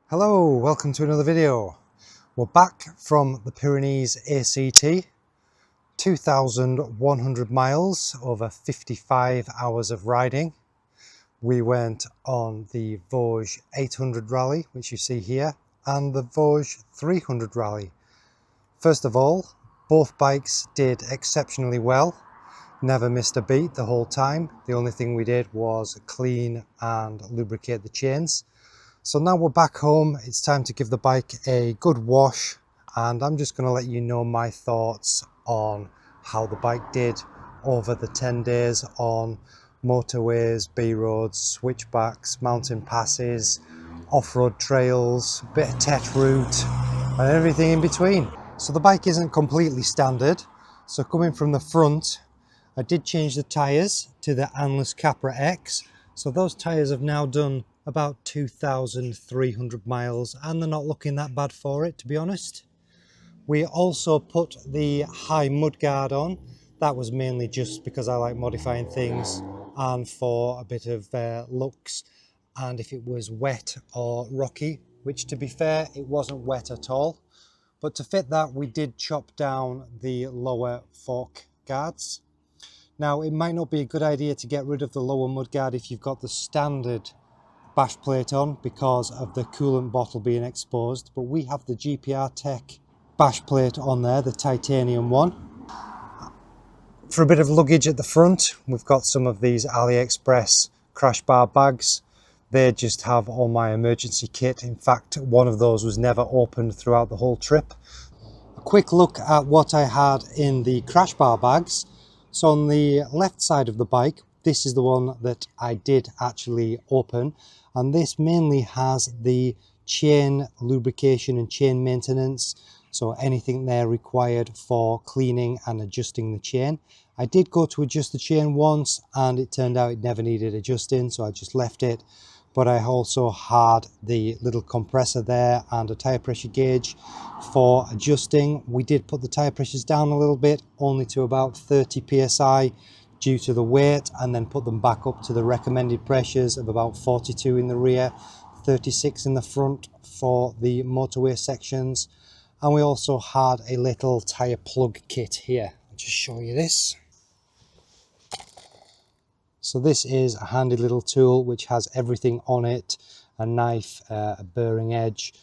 Hello, welcome to another video. We're back from the Pyrenees ACT, 2,100 miles over 55 hours of riding. We went on the Voge 800 rally, which you see here, and the Voge 300 rally. First of all, both bikes did exceptionally well. Never missed a beat the whole time. The only thing we did was clean and lubricate the chains. So now we're back home, it's time to give the bike a good wash, and I'm just going to let you know my thoughts on how the bike did over the 10 days on motorways, B roads, switchbacks, mountain passes, off-road trails, bit of TET route and everything in between. So the bike isn't completely standard, so coming from the front, I did change the tyres to the Anlers Capra X. So those tyres have now done about 2,300 miles and they're not looking that bad for it, to be honest. We also put the high mudguard on. That was mainly just because I like modifying things and for a bit of looks, and if it was wet or rocky, which to be fair, it wasn't wet at all. But to fit that, we did chop down the lower fork guards. Now, it might not be a good idea to get rid of the lower mudguard if you've got the standard bash plate on because of the coolant bottle being exposed, but we have the GPR Tech bash plate on there, the titanium one. For a bit of luggage at the front, we've got some of these AliExpress crash bar bags. They just have all my emergency kit. In fact, one of those was never opened throughout the whole trip. A quick look at what I had in the crash bar bags. So on the left side of the bike, this is the one that I did actually open, and this mainly has the chain lubrication and chain maintenance, so anything there required for cleaning and adjusting the chain. I did go to adjust the chain once and it turned out it never needed adjusting, so I just left it. But I also had the little compressor there and a tire pressure gauge for adjusting. We did put the tire pressures down a little bit, only to about 30 psi due to the weight, and then put them back up to the recommended pressures of about 42 in the rear, 36 in the front for the motorway sections. And we also had a little tire plug kit here. I'll just show you this. So this is a handy little tool which has everything on it, a knife, a burring edge,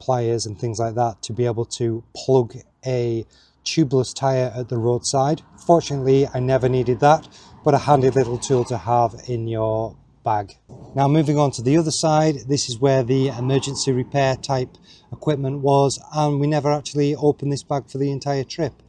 pliers and things like that, to be able to plug a tubeless tyre at the roadside. Fortunately, I never needed that, but a handy little tool to have in your bag. Now moving on to the other side, this is where the emergency repair type equipment was, and we never actually opened this bag for the entire trip.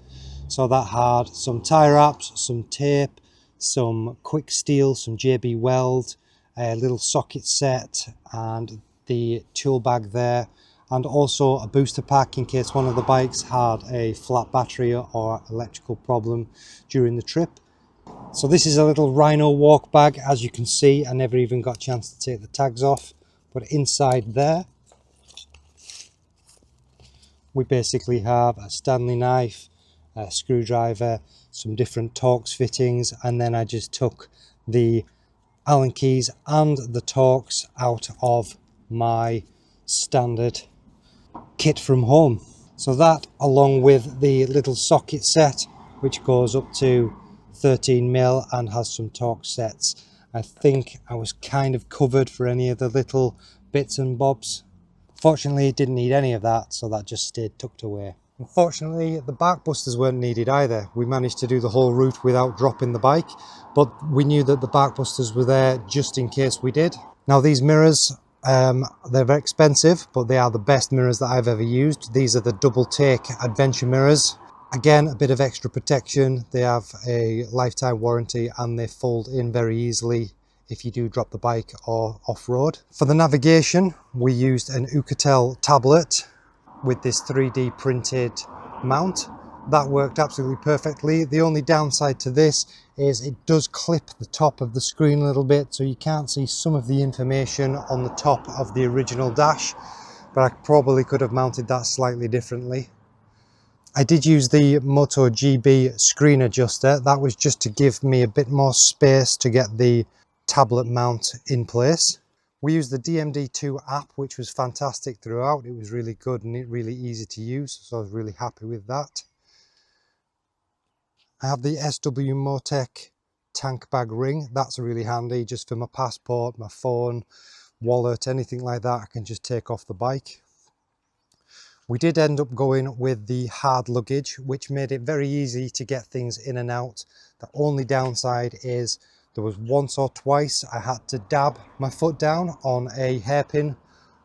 So that had some tie wraps, some tape, some quick steel, some JB Weld, a little socket set and the tool bag there, and also a booster pack in case one of the bikes had a flat battery or electrical problem during the trip. So this is a little Rhino walk bag. As you can see, I never even got a chance to take the tags off, but inside there we basically have a Stanley knife, a screwdriver, some different Torx fittings, and then I just took the Allen keys and the Torx out of my standard kit from home. So that, along with the little socket set which goes up to 13mm and has some Torx sets, I think I was kind of covered for any of the little bits and bobs. Fortunately, it didn't need any of that, so that just stayed tucked away. Unfortunately, the bark busters weren't needed either. We managed to do the whole route without dropping the bike, but we knew that the bark busters were there just in case we did. Now these mirrors, they're very expensive, but they are the best mirrors that I've ever used. These are the double take adventure mirrors. Again, a bit of extra protection. They have a lifetime warranty and they fold in very easily if you do drop the bike or off-road. For the navigation, we used an Aoocci tablet with this 3D printed mount. That worked absolutely perfectly. The only downside to this is it does clip the top of the screen a little bit, so you can't see some of the information on the top of the original dash, but I probably could have mounted that slightly differently. I did use the Moto GB screen adjuster. That was just to give me a bit more space to get the tablet mount in place. We used the DMD2 app, which was fantastic throughout. It was really good and really easy to use, so I was really happy with that. I have the SW Motec tank bag ring. That's really handy just for my passport, my phone, wallet, anything like that. I can just take off the bike. We did end up going with the hard luggage, which made it very easy to get things in and out. The only downside is there was once or twice I had to dab my foot down on a hairpin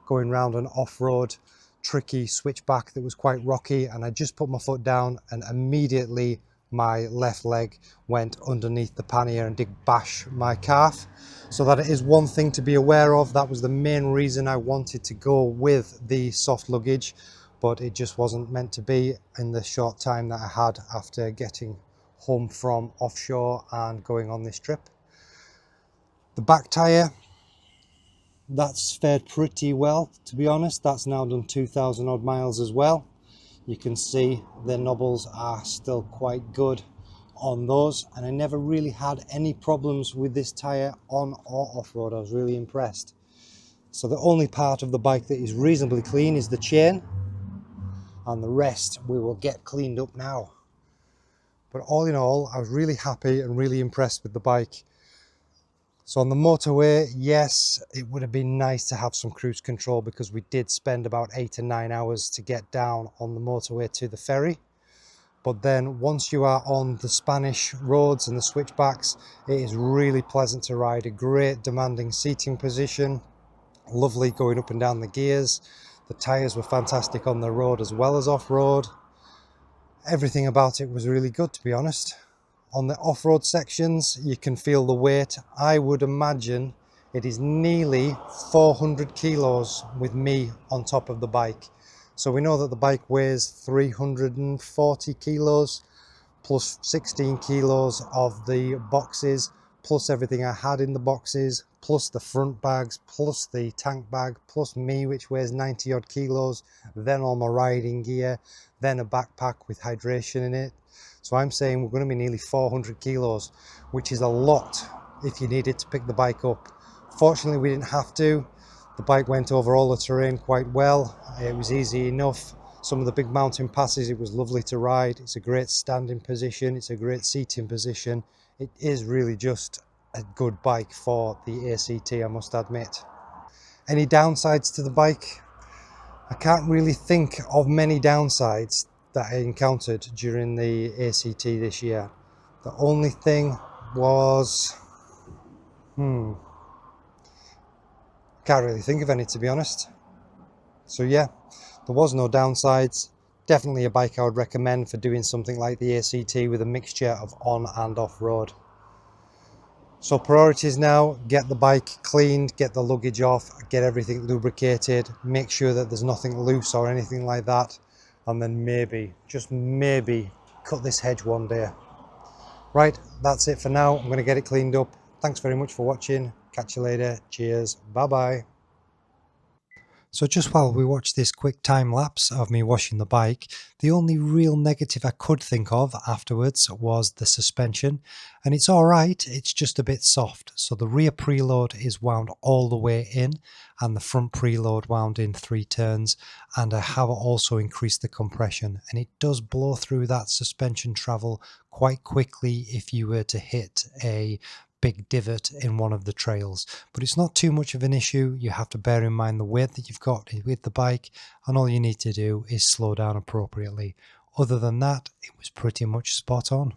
going round an off-road tricky switchback that was quite rocky, and I just put my foot down and immediately my left leg went underneath the pannier and did bash my calf. So that is one thing to be aware of. That was the main reason I wanted to go with the soft luggage, but it just wasn't meant to be in the short time that I had after getting home from offshore and going on this trip. The back tyre, that's fared pretty well, to be honest. That's now done 2,000 odd miles as well. You can see the knobbles are still quite good on those, and I never really had any problems with this tyre on or off-road. I was really impressed. So the only part of the bike that is reasonably clean is the chain, and the rest we will get cleaned up now. But all in all, I was really happy and really impressed with the bike. So on the motorway, yes, it would have been nice to have some cruise control, because we did spend about 8 or 9 hours to get down on the motorway to the ferry. But then once you are on the Spanish roads and the switchbacks, it is really pleasant to ride. A great demanding seating position, lovely going up and down the gears. The tyres were fantastic on the road as well as off-road. Everything about it was really good, to be honest. On the off-road sections, you can feel the weight. I would imagine it is nearly 400 kilos with me on top of the bike. So we know that the bike weighs 340 kilos, plus 16 kilos of the boxes, plus everything I had in the boxes, plus the front bags, plus the tank bag, plus me, which weighs 90 odd kilos, then all my riding gear, then a backpack with hydration in it. So I'm saying we're going to be nearly 400 kilos, which is a lot if you needed to pick the bike up. Fortunately, we didn't have to. The bike went over all the terrain quite well. It was easy enough. Some of the big mountain passes, it was lovely to ride. It's a great standing position. It's a great seating position. It is really just a good bike for the ACT, I must admit. Any downsides to the bike? I can't really think of many downsides that I encountered during the ACT this year. The only thing was, can't really think of any, to be honest. So yeah, there was no downsides. Definitely a bike I would recommend for doing something like the ACT with a mixture of on and off road. So priorities now: get the bike cleaned, get the luggage off, get everything lubricated, make sure that there's nothing loose or anything like that, and then maybe, just maybe, cut this hedge one day. Right, that's it for now. I'm going to get it cleaned up. Thanks very much for watching. Catch you later. Cheers. Bye bye. So just while we watch this quick time lapse of me washing the bike, the only real negative I could think of afterwards was the suspension. And it's alright, it's just a bit soft. So the rear preload is wound all the way in, and the front preload wound in 3 turns. And I have also increased the compression, and it does blow through that suspension travel quite quickly if you were to hit a big divot in one of the trails. But it's not too much of an issue. You have to bear in mind the weight that you've got with the bike, and all you need to do is slow down appropriately. Other than that, it was pretty much spot on.